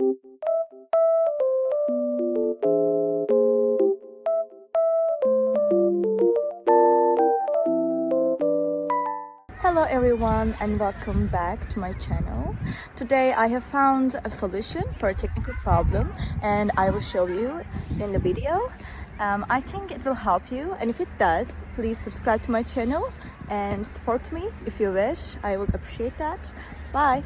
Hello everyone and welcome back to my channel. Today I have found a solution for a technical problem and I will show you in the video. I think it will help you, and if it does, please subscribe to my channel and support me if you wish. I would appreciate that. Bye!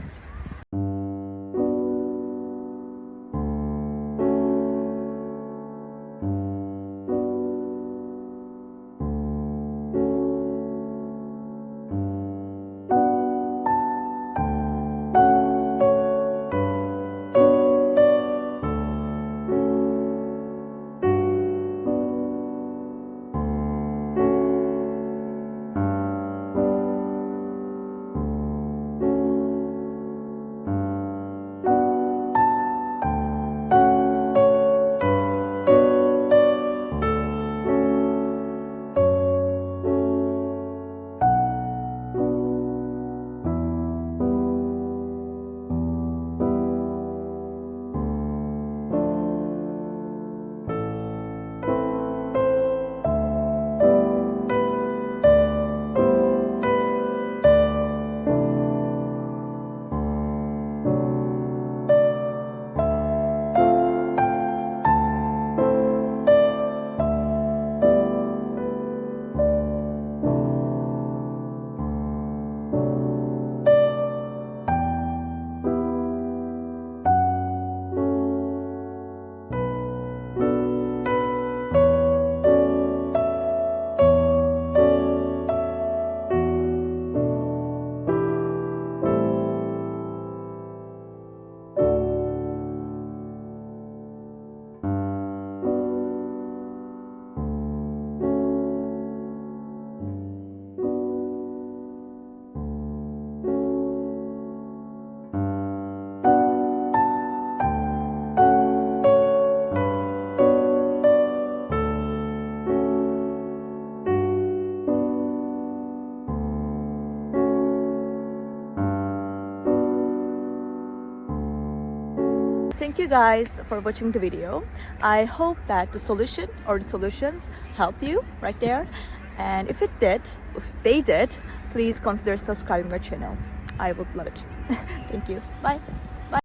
Thank you guys for watching the video. I hope that the solution or the solutions helped you right there. And if they did, please consider subscribing my channel. I would love it. Thank you. Bye.